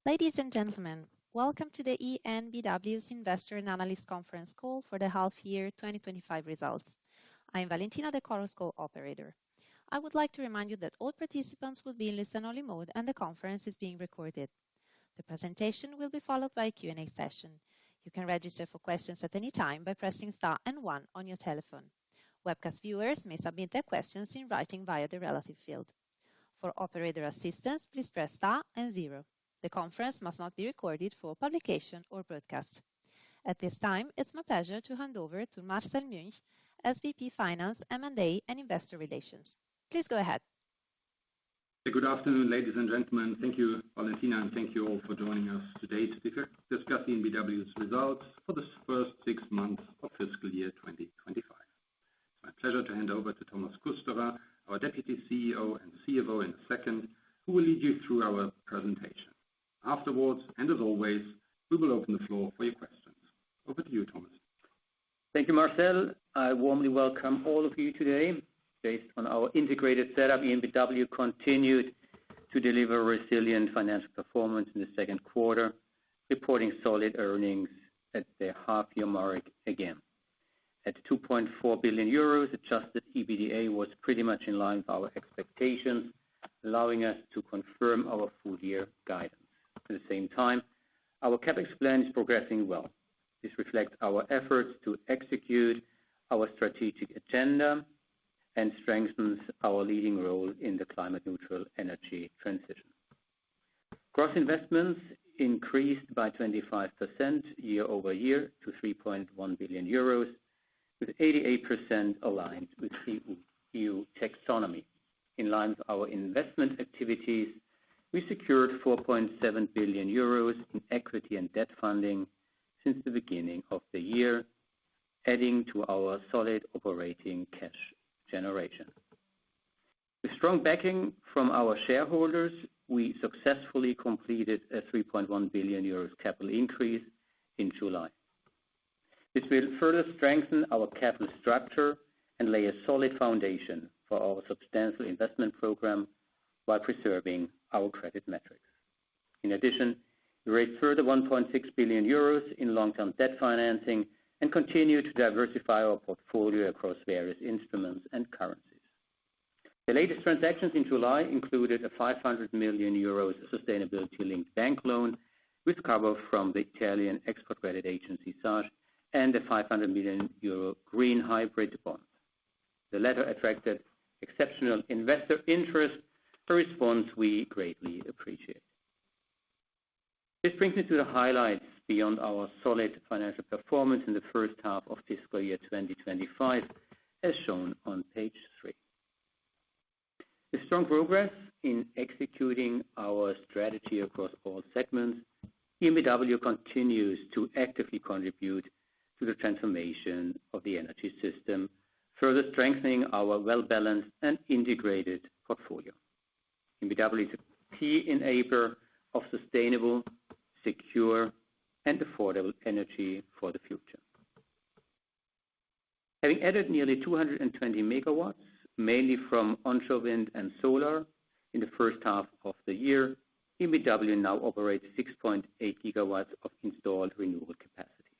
Ladies and gentlemen, welcome to the EnBW's Investor and Analyst Conference call for the half year 2025 results. I am Valentina, the Chorus Call operator. I would like to remind you that all participants will be in listen-only mode and the conference is being recorded. The presentation will be followed by a Q&A session. You can register for questions at any time by pressing star and 1 on your telephone. Webcast viewers may submit their questions in writing via the relative field. For operator assistance, please press star and 0. The conference must not be recorded for publication or broadcast. At this time, it's my pleasure to hand over to Marcel Münch, SVP Finance, M&A and Investor Relations. Please go ahead. Good afternoon, ladies and gentlemen. Thank you, Valentina, and thank you all for joining us today to discuss EnBW's results for the first 6 months of fiscal year 2025. It's my pleasure to hand over to Thomas Kusterer, our Deputy CEO and CFO, in a second, who will lead you through our presentation. Afterwards, and as always, we will open the floor for your questions. Over to you, Thomas. Thank you, Marcel. I warmly welcome all of you today. Based on our integrated setup, EnBW continued to deliver resilient financial performance in the second quarter, reporting solid earnings at the half-year mark again. At 2.4 billion euros, adjusted EBITDA was pretty much in line with our expectations, allowing us to confirm our full-year guidance. At the same time, our CapEx plan is progressing well. This reflects our efforts to execute our strategic agenda and strengthens our leading role in the climate-neutral energy transition. Gross investments increased by 25% year-over-year to 3.1 billion euros, with 88% aligned with EU taxonomy. In line with our investment activities, we secured 4.7 billion euros in equity and debt funding since the beginning of the year, adding to our solid operating cash generation. With strong backing from our shareholders, we successfully completed a 3.1 billion euros capital increase in July. This will further strengthen our capital structure and lay a solid foundation for our substantial investment program while preserving our credit metrics. In addition, we raised further 1.6 billion euros in long-term debt financing and continue to diversify our portfolio across various instruments and currencies. The latest transactions in July included a 500 million euros sustainability-linked bank loan with cover from the Italian export credit agency SACE and a 500 million euro green hybrid bond. The latter attracted exceptional investor interest, a response we greatly appreciate. This brings me to the highlights beyond our solid financial performance in the first half of fiscal year 2025, as shown on page 3. With strong progress in executing our strategy across all segments, EnBW continues to actively contribute to the transformation of the energy system, further strengthening our well-balanced and integrated portfolio. EnBW is a key enabler of sustainable, secure, and affordable energy for the future. Having added nearly 220 megawatts, mainly from onshore wind and solar, in the first half of the year, EnBW now operates 6.8 gigawatts of installed renewable capacity.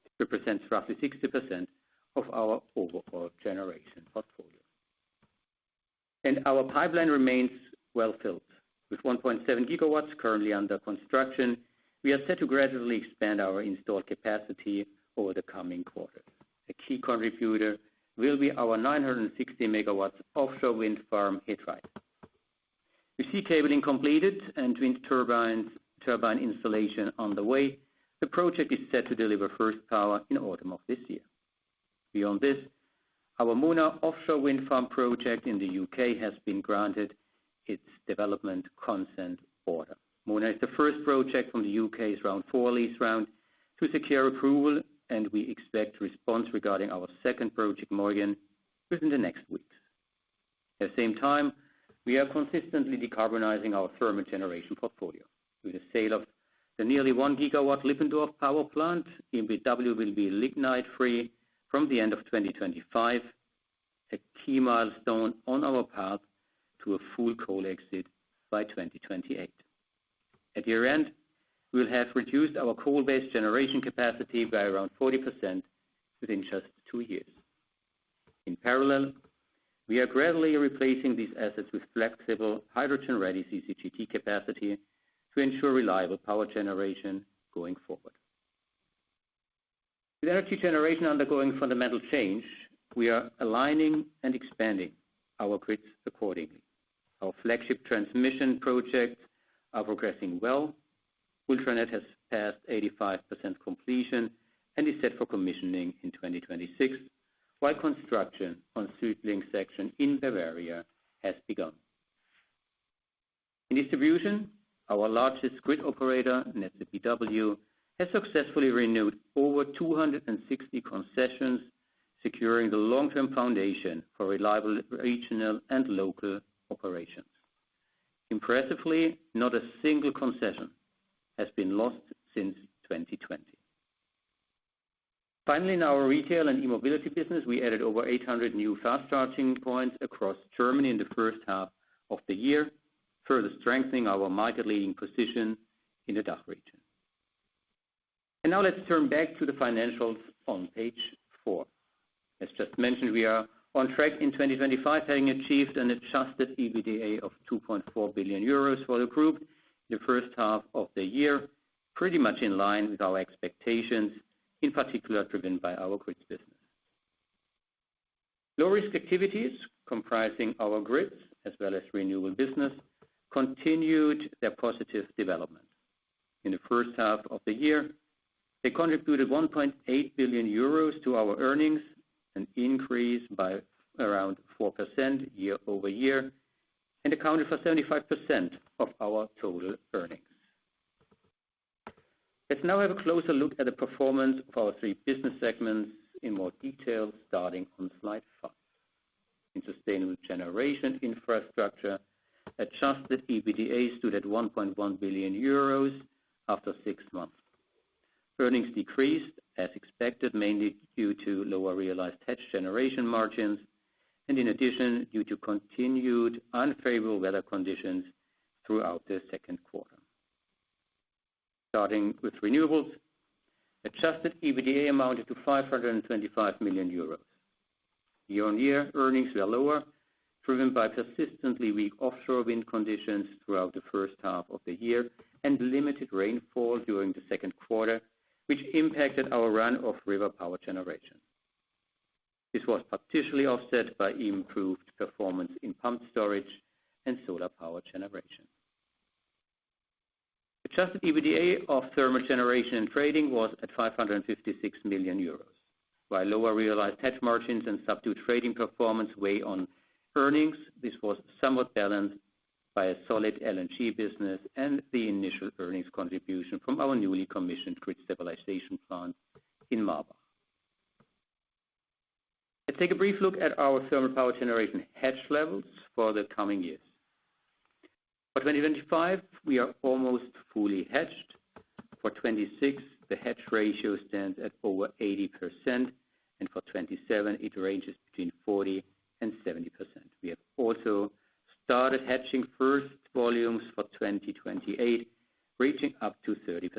It represents roughly 60% of our overall generation portfolio. And our pipeline remains well filled. With 1.7 gigawatts currently under construction, we are set to gradually expand our installed capacity over the coming quarters. A key contributor will be our 960 megawatts offshore wind farm He Dreiht. With sea cabling completed and wind turbine installation on the way, the project is set to deliver first power in autumn of this year. Beyond this, our Mona offshore wind farm project in the UK has been granted its development consent order. Mona is the first project from the UK's Round 4 lease round to secure approval, and we expect a response regarding our second project, Morgan, within the next weeks. At the same time, we are consistently decarbonizing our thermal generation portfolio. With the sale of the nearly 1 gigawatt Lippendorf power plant, EnBW will be lignite-free from the end of 2025, a key milestone on our path to a full coal exit by 2028. At year-end, we will have reduced our coal-based generation capacity by around 40% within just 2 years. In parallel, we are gradually replacing these assets with flexible hydrogen-ready CCGT capacity to ensure reliable power generation going forward. With energy generation undergoing fundamental change, we are aligning and expanding our grids accordingly. Our flagship transmission projects are progressing well. Ultranet has passed 85% completion and is set for commissioning in 2026, while construction on Südlink section in Bavaria has begun. In distribution, our largest grid operator, EnBW, has successfully renewed over 260 concessions, securing the long-term foundation for reliable regional and local operations. Impressively, not a single concession has been lost since 2020. Finally, in our retail and e-mobility business, we added over 800 new fast charging points across Germany in the first half of the year, further strengthening our market-leading position in the DACH region. And now let's turn back to the financials on page 4. As just mentioned, we are on track in 2025, having achieved an adjusted EBITDA of 2.4 billion euros for the group in the first half of the year, pretty much in line with our expectations, in particular driven by our grids business. Low-risk activities comprising our grids as well as renewable business continued their positive development. In the first half of the year, they contributed 1.8 billion euros to our earnings, an increase by around 4% year over year, and accounted for 75% of our total earnings. Let's now have a closer look at the performance of our 3 business segments in more detail, starting on slide 5. In sustainable generation infrastructure, adjusted EBITDA stood at 1.1 billion euros after 6 months. Earnings decreased, as expected, mainly due to lower realized hedge generation margins, and in addition, due to continued unfavorable weather conditions throughout the second quarter. Starting with renewables, adjusted EBITDA amounted to 525 million euros. Year-on-year, earnings were lower, driven by persistently weak offshore wind conditions throughout the first half of the year and limited rainfall during the second quarter, which impacted our run-of-river power generation. This was partially offset by improved performance in pumped storage and solar power generation. Adjusted EBITDA of thermal generation and trading was at 556 million euros. While lower realized hedge margins and subdued trading performance weigh on earnings, this was somewhat balanced by a solid LNG business and the initial earnings contribution from our newly commissioned grid stabilization plant in Marbach. Let's take a brief look at our thermal power generation hedge levels for the coming years. For 2025, we are almost fully hedged. For 2026, the hedge ratio stands at over 80%, and for 2027, it ranges between 40 and 70%. We have also started hedging first volumes for 2028, reaching up to 30%.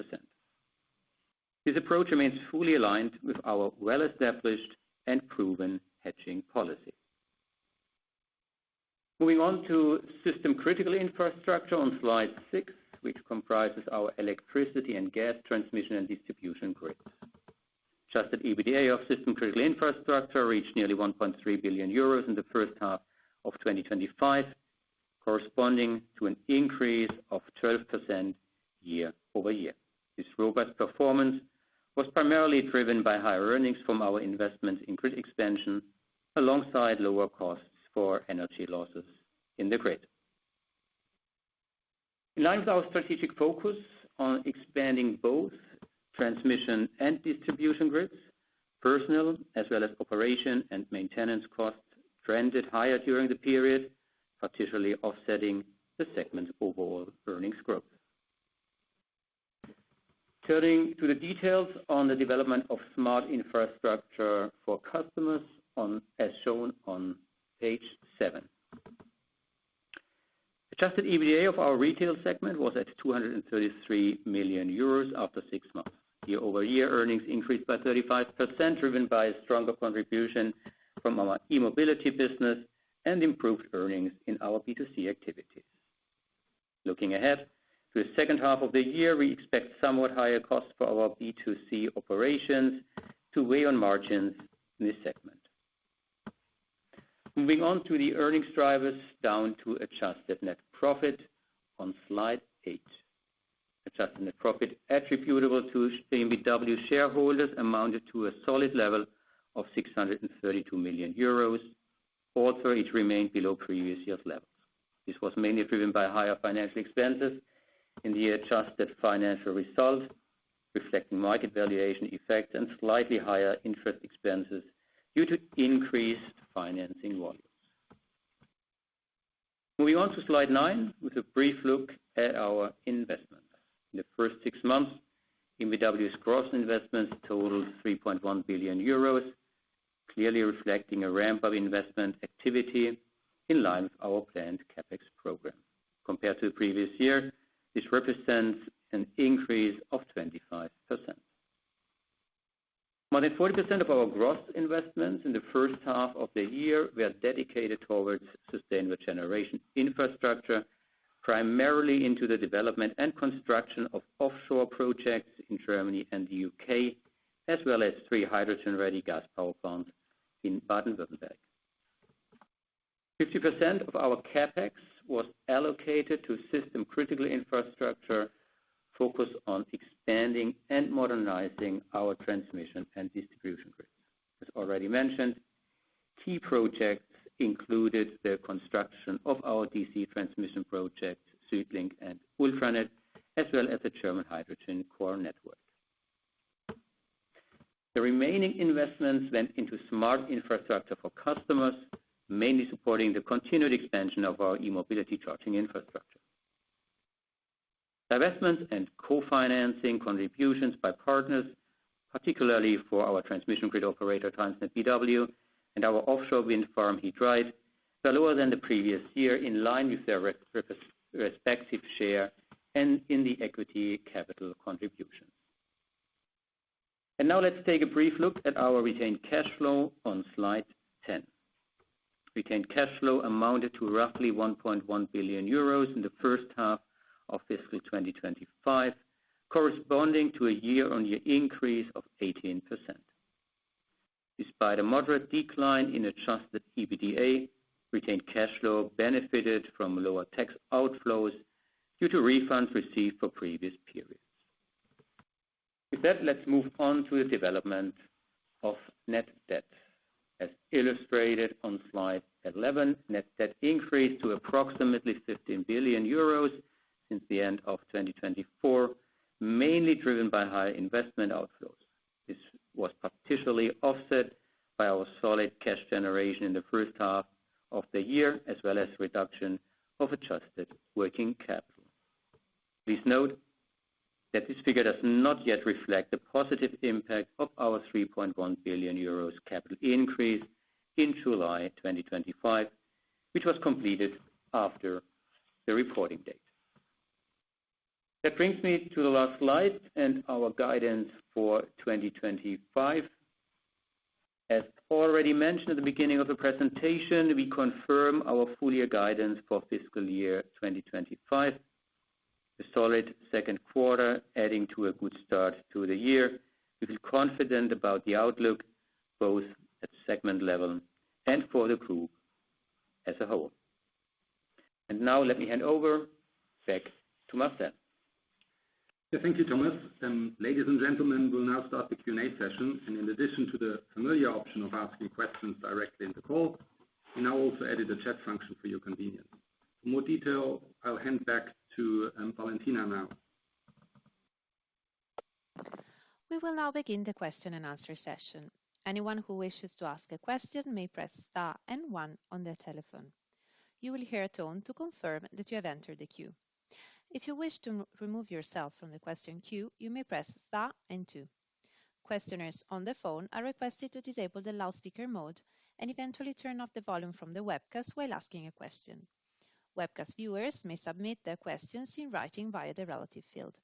This approach remains fully aligned with our well-established and proven hedging policy. Moving on to system critical infrastructure on slide 6, which comprises our electricity and gas transmission and distribution grids. Adjusted EBITDA of system critical infrastructure reached nearly 1.3 billion euros in the first half of 2025, corresponding to an increase of 12% year over year. This robust performance was primarily driven by higher earnings from our investments in grid expansion, alongside lower costs for energy losses in the grid. In line with our strategic focus on expanding both transmission and distribution grids, personnel as well as operation and maintenance costs trended higher during the period, partially offsetting the segment's overall earnings growth. Turning to the details on the development of smart infrastructure for customers, as shown on page 7. Adjusted EBITDA of our retail segment was at 233 million euros after 6 months. Year-over-year earnings increased by 35%, driven by a stronger contribution from our e-mobility business and improved earnings in our B2C activities. Looking ahead to the second half of the year, we expect somewhat higher costs for our B2C operations to weigh on margins in this segment. Moving on to the earnings drivers down to adjusted net profit on slide 8. Adjusted net profit attributable to EnBW shareholders amounted to a solid level of 632 million euros, although it remained below previous year's levels. This was mainly driven by higher financial expenses in the adjusted financial result, reflecting market valuation effects and slightly higher interest expenses due to increased financing volumes. Moving on to slide 9 with a brief look at our investments. In the first 6 months, EnBW's gross investments totaled 3.1 billion euros, clearly reflecting a ramp-up investment activity in line with our planned CapEx program. Compared to the previous year, this represents an increase of 25%. More than 40% of our gross investments in the first half of the year were dedicated towards sustainable generation infrastructure, primarily into the development and construction of offshore projects in Germany and the UK, as well as 3 hydrogen-ready gas power plants in Baden-Württemberg. 50% of our CapEx was allocated to system-critical infrastructure, focused on expanding and modernizing our transmission and distribution grids. As already mentioned, key projects included the construction of our DC transmission projects, SuedLink and Ultranet, as well as the German hydrogen core network. The remaining investments went into smart infrastructure for customers, mainly supporting the continued expansion of our e-mobility charging infrastructure. Divestments and co-financing contributions by partners, particularly for our transmission grid operator TransnetBW and our offshore wind farm He Dreiht, were lower than the previous year, in line with their respective share and in the equity capital contributions. And now let's take a brief look at our retained cash flow on slide 10. Retained cash flow amounted to roughly 1.1 billion euros in the first half of fiscal 2025, corresponding to a year-on-year increase of 18%. Despite a moderate decline in adjusted EBITDA, retained cash flow benefited from lower tax outflows due to refunds received for previous periods. With that, let's move on to the development of net debt. As illustrated on slide 11, net debt increased to approximately 15 billion euros since the end of 2024, mainly driven by higher investment outflows. This was partially offset by our solid cash generation in the first half of the year, as well as reduction of adjusted working capital. Please note that this figure does not yet reflect the positive impact of our 3.1 billion euros capital increase in July 2025, which was completed after the reporting date. That brings me to the last slide and our guidance for 2025. As already mentioned at the beginning of the presentation, we confirm our full-year guidance for fiscal year 2025. A solid second quarter adding to a good start to the year. We feel confident about the outlook, both at segment level and for the group as a whole. And now let me hand over back to Marcel. Thank you, Thomas. Ladies and gentlemen, we'll now start the Q&A session. And in addition to the familiar option of asking questions directly in the call, we now also added a chat function for your convenience. For more detail, I'll hand back to Valentina now. We will now begin the question and answer session. Anyone who wishes to ask a question may press star and 1 on their telephone. You will hear a tone to confirm that you have entered the queue. If you wish to remove yourself from the question queue, you may press star and 2. Questioners on the phone are requested to disable the loudspeaker mode and eventually turn off the volume from the webcast while asking a question. Webcast viewers may submit their questions in writing via the relative field.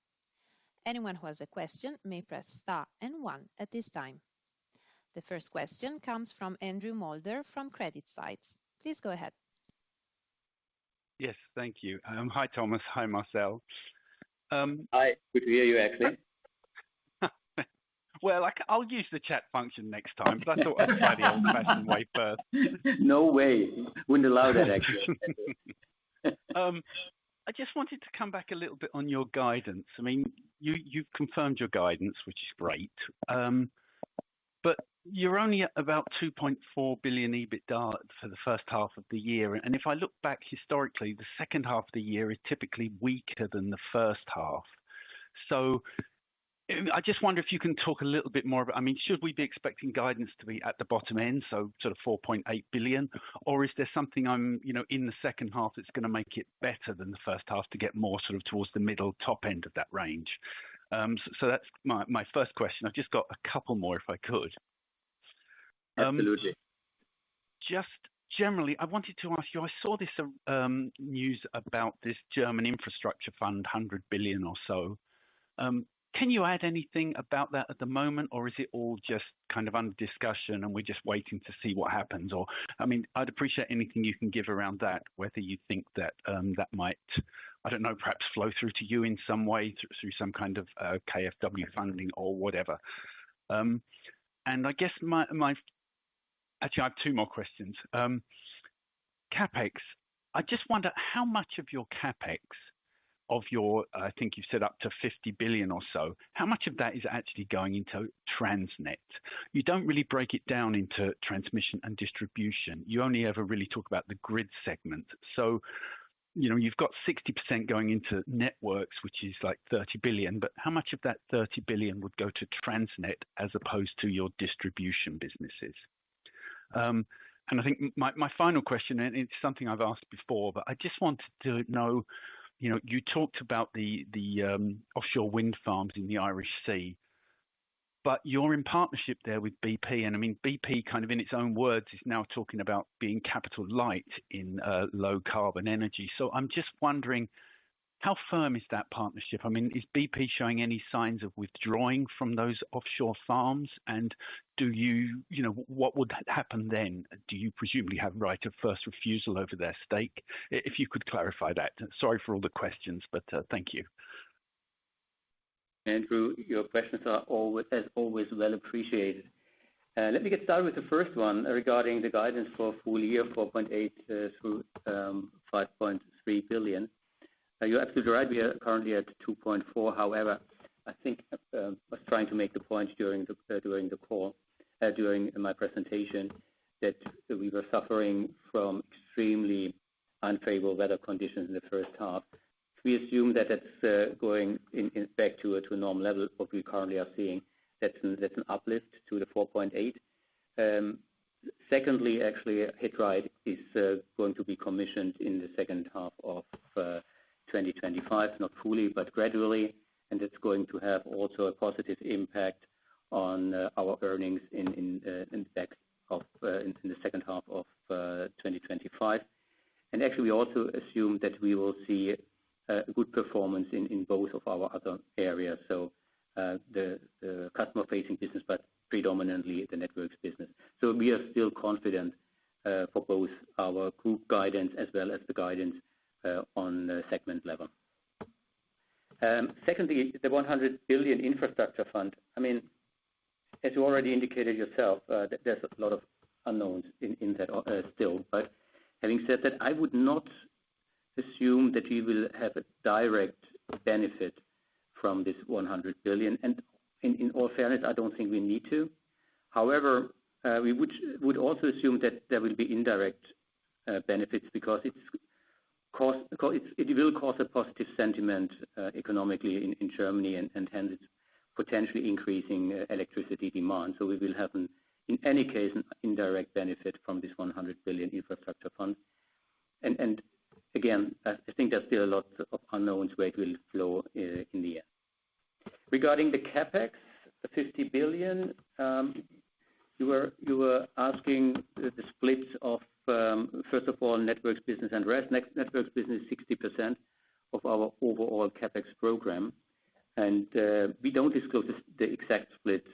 Anyone who has a question may press star and 1 at this time. The first question comes from Andrew Mulder from CreditSights. Please go ahead. Yes, thank you. Hi, Thomas. Hi, Marcel. Hi, good to hear you, actually. Well, I'll use the chat function next time, but I thought I'd try the old-fashioned way first. No way. Wouldn't allow that, actually. I just wanted to come back a little bit on your guidance. I mean, you've confirmed your guidance, which is great. But you're only at about 2.4 billion EBITDA for the first half of the year. And if I look back historically, the second half of the year is typically weaker than the first half. So I just wonder if you can talk a little bit more about, I mean, should we be expecting guidance to be at the bottom end, so sort of 4.8 billion, or is there something in the second half that's going to make it better than the first half to get more sort of towards the middle top end of that range? So that's my first question. I've just got a couple more if I could. Absolutely. Just generally, I wanted to ask you, I saw this news about this German infrastructure fund, 100 billion or so. Can you add anything about that at the moment, or is it all just kind of under discussion and we're just waiting to see what happens? Or, I mean, I'd appreciate anything you can give around that, whether you think that that might, I don't know, perhaps flow through to you in some way through some kind of KfW funding or whatever. And I guess actually, I have two more questions. CapEx, I just wonder how much of your CapEx, of your, I think you've said up to 50 billion or so, how much of that is actually going into Transnet? You don't really break it down into transmission and distribution. You only ever really talk about the grid segment. So, you've got 60% going into networks, which is like 30 billion, but how much of that 30 billion would go to Transnet as opposed to your distribution businesses? And I think my final question, and it's something I've asked before, but I just wanted to know, you talked about the offshore wind farms in the Irish Sea, but you're in partnership there with BP. And I mean, BP kind of in its own words is now talking about being capital light in low carbon energy. So I'm just wondering, how firm is that partnership? I mean, is BP showing any signs of withdrawing from those offshore farms? And do what would happen then? Do you presumably have right of first refusal over their stake? If you could clarify that. Sorry for all the questions, but thank you. Andrew, your questions are as always well appreciated. Let me get started with the first one regarding the guidance for full year 4.8 through 5.3 billion. You're absolutely right. We are currently at 2.4. However, I think I was trying to make the point during the call, during my presentation, that we were suffering from extremely unfavorable weather conditions in the first half. We assume that that's going back to a normal level. What we currently are seeing, that's an uplift to the 4.8. Secondly, actually, Hitride is going to be commissioned in the second half of 2025, not fully, but gradually, and it's going to have also a positive impact on our earnings in the second half of 2025. And actually, we also assume that we will see a good performance in both of our other areas, so the customer-facing business, but predominantly the networks business. So we are still confident for both our group guidance as well as the guidance on the segment level. Secondly, the 100 billion infrastructure fund. I mean, as you already indicated yourself, there's a lot of unknowns in that still. But having said that, I would not assume that we will have a direct benefit from this 100 billion. And in all fairness, I don't think we need to. However, we would also assume that there will be indirect benefits because it will cause a positive sentiment economically in Germany, and hence it's potentially increasing electricity demand. So we will have, in any case, an indirect benefit from this 100 billion infrastructure fund. And again, I think there's still a lot of unknowns where it will flow in the end. Regarding the CapEx, the 50 billion, you were asking the splits of first of all, networks business and rest. Networks business is 60% of our overall CapEx program. And we don't disclose the exact split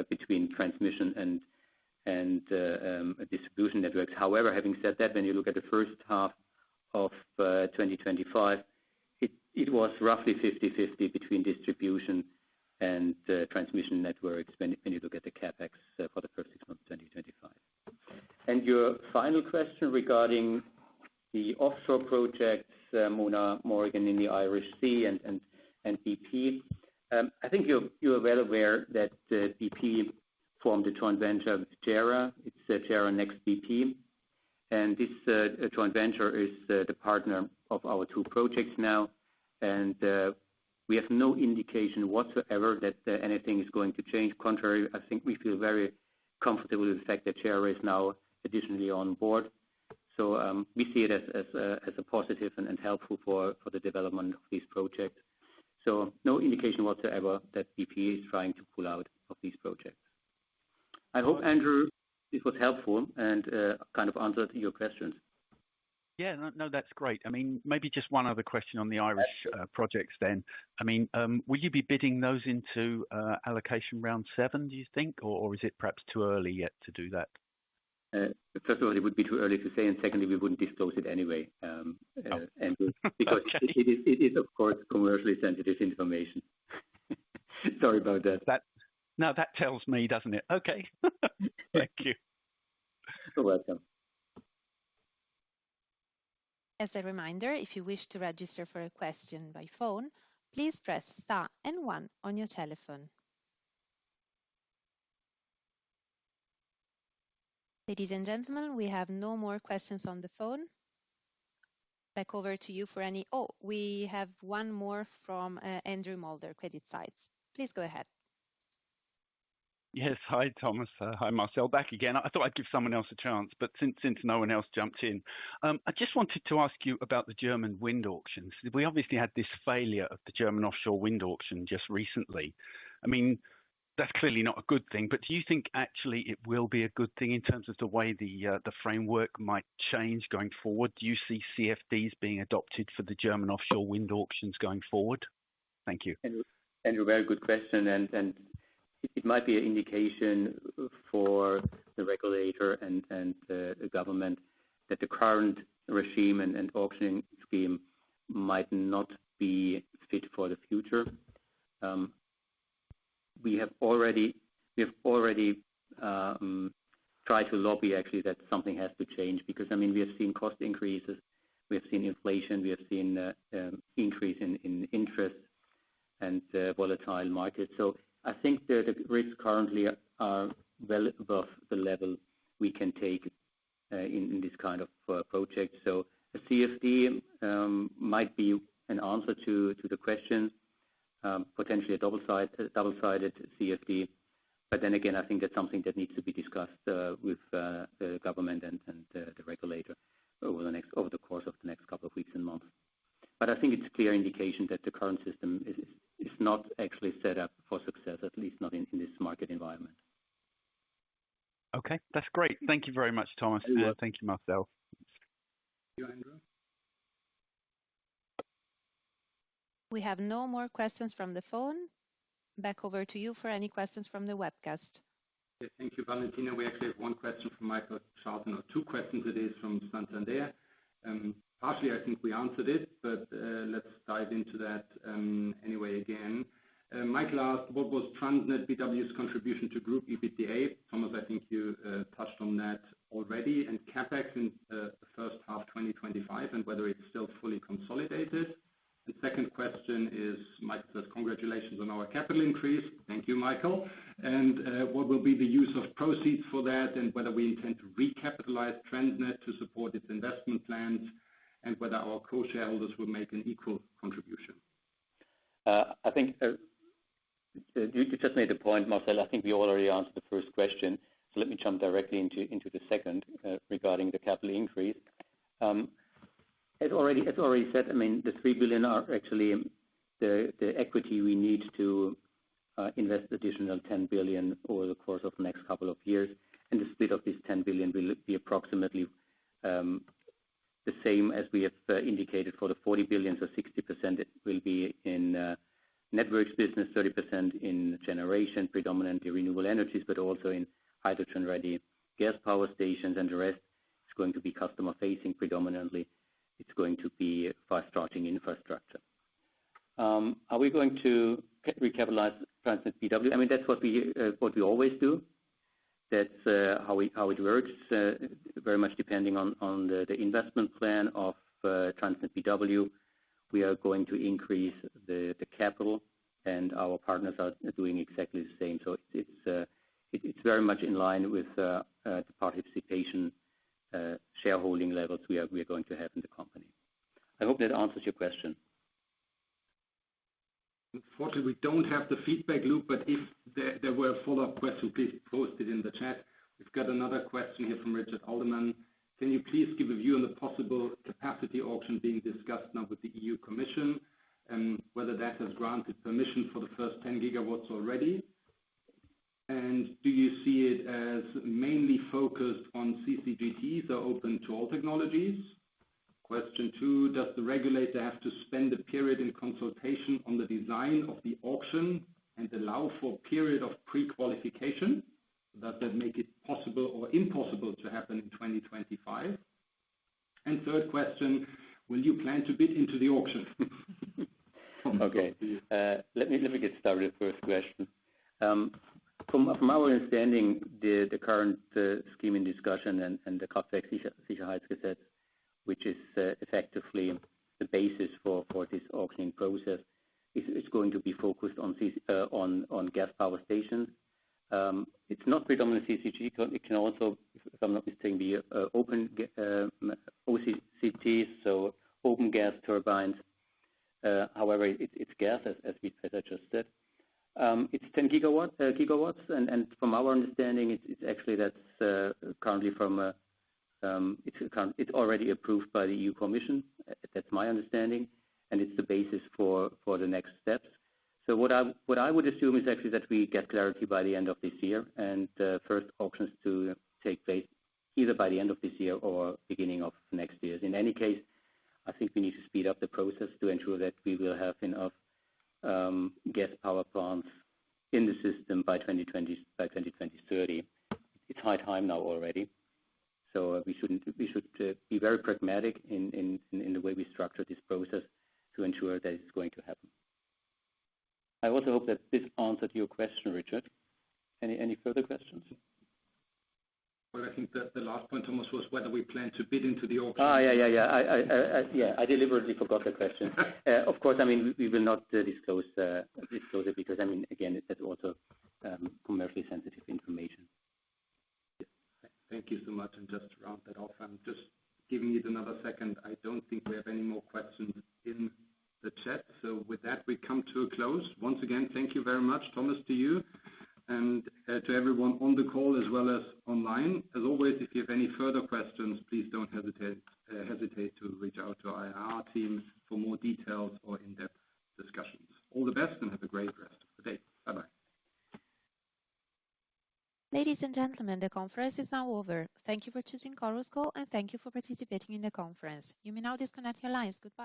between transmission and distribution networks. However, having said that, when you look at the first half of 2025, it was roughly 50-50 between distribution and transmission networks when you look at the CapEx for the first 6 months of 2025. And your final question regarding the offshore projects, Mona Morgan in the Irish Sea and BP. I think you're well aware that BP formed a joint venture with JERA. It's JERA Next BP. And this joint venture is the partner of our 2 projects now. And we have no indication whatsoever that anything is going to change. Contrary, I think we feel very comfortable with the fact that JERA is now additionally on board. So we see it as a positive and helpful for the development of these projects. So no indication whatsoever that BP is trying to pull out of these projects. I hope, Andrew, this was helpful and kind of answered your questions. Yeah, no, that's great. I mean, maybe just one other question on the Irish projects then. I mean, will you be bidding those into allocation round 7, do you think, or is it perhaps too early yet to do that? First of all, it would be too early to say, and secondly, we wouldn't disclose it anyway, Andrew, because okay. it is, of course, commercially sensitive information. Sorry about that. That tells me, doesn't it? Okay. Thank you. You're welcome. As a reminder, if you wish to register for a question by phone, please press star and 1 on your telephone. Ladies and gentlemen, we have no more questions on the phone. Back over to you for any. Oh, we have one more from Andrew Mulder, CreditSights. Please go ahead. Yes, hi Thomas, hi Marcel, back again. I thought I'd give someone else a chance, but since no one else jumped in, I just wanted to ask you about the German wind auctions. We obviously had this failure of the German offshore wind auction just recently. I mean, that's clearly not a good thing, but do you think actually it will be a good thing in terms of the way the framework might change going forward? Do you see CFDs being adopted for the German offshore wind auctions going forward? Thank you. Andrew, very good question, and it might be an indication for the regulator and the government that the current regime and auctioning scheme might not be fit for the future. We have already tried to lobby actually that something has to change, because I mean we have seen cost increases, we have seen inflation, we have seen increase in interest and volatile markets. So I think the risks currently are well above the level we can take in this kind of project. So a CFD might be an answer to the question, potentially a double-sided CFD. But then again, I think that's something that needs to be discussed with the government and the regulator over the course of the next couple of weeks and months. But I think it's a clear indication that the current system is not actually set up for success, at least not in this market environment. Okay, that's great. Thank you very much, Thomas. Thank you, Marcel. Thank you, Andrew. We have no more questions from the phone. Back over to you for any questions from the webcast. Okay, thank you, Valentina. We actually have one question from Michael Charlton, or 2 questions it is from Santander. Partially, I think we answered it, but let's dive into that anyway again. Michael asked, what was TransnetBW's contribution to group EBITDA? Thomas, I think you touched on that already. And CapEx in the first half 2025, and whether it's still fully consolidated. The second question is, Michael says, congratulations on our capital increase. Thank you, Michael. And what will be the use of proceeds for that, and whether we intend to recapitalize Transnet to support its investment plans, and whether our co-shareholders will make an equal contribution. I think you just made the point, Marcel. I think we already answered the first question. So let me jump directly into the second regarding the capital increase. As already said, I mean, the 3 billion are actually the equity we need to invest additional 10 billion over the course of the next couple of years. and the split of this 10 billion will be approximately the same as we have indicated for the 40 billion. So 60% will be in networks business, 30% in generation, predominantly renewable energies, but also in hydrogen-ready gas power stations, and the rest is going to be customer-facing predominantly. It's going to be fast-charging infrastructure. Are we going to recapitalize TransnetBW? I mean, that's what we always do. That's how it works, very much depending on the investment plan of TransnetBW. We are going to increase the capital, and our partners are doing exactly the same. So it's very much in line with the participation shareholding levels we are going to have in the company. I hope that answers your question. Unfortunately, we don't have the feedback loop, but if there were follow-up questions, please post it in the chat. We've got another question here from Richard Alderman. Can you please give a view on the possible capacity auction being discussed now with the EU Commission, and whether that has granted permission for the first 10 gigawatts already? And do you see it as mainly focused on CCGTs or open to all technologies? Question 2, does the regulator have to spend a period in consultation on the design of the auction and allow for a period of pre-qualification? Does that make it possible or impossible to happen in 2025? And third question, will you plan to bid into the auction? Okay, let me get started with the first question. From our understanding, the current scheme in discussion and the Kraftwerksicherheitsgesetz, which is effectively the basis for this auctioning process, is going to be focused on gas power stations. It's not predominantly CCG. It can also, if I'm not mistaken, be open OCTs, so open gas turbines. However, it's gas, as I just said. It's 10 gigawatts, and from our understanding, it's actually that's currently from it's already approved by the EU Commission. That's my understanding, and it's the basis for the next steps. So what I would assume is actually that we get clarity by the end of this year, and first auctions to take place either by the end of this year or beginning of next year. In any case, I think we need to speed up the process to ensure that we will have enough gas power plants in the system by 2030. It's high time now already. So we should be very pragmatic in the way we structure this process to ensure that it's going to happen. I also hope that this answered your question, Richard. Any further questions? Well, I think that the last point, Thomas, was whether we plan to bid into the auction. I deliberately forgot the question. Of course, I mean, we will not disclose it because, I mean, again, that's also commercially sensitive information. Thank you so much. And just to round that off, I'm just giving it another second. I don't think we have any more questions in the chat. So with that, we come to a close. Once again, thank you very much, Thomas, to you, and to everyone on the call as well as online. As always, if you have any further questions, please don't hesitate to reach out to our IR team for more details or in-depth discussions. All the best and have a great rest of the day. Bye-bye. Ladies and gentlemen, the conference is now over. Thank you for choosing Chorus Call, and thank you for participating in the conference. You may now disconnect your lines. Goodbye.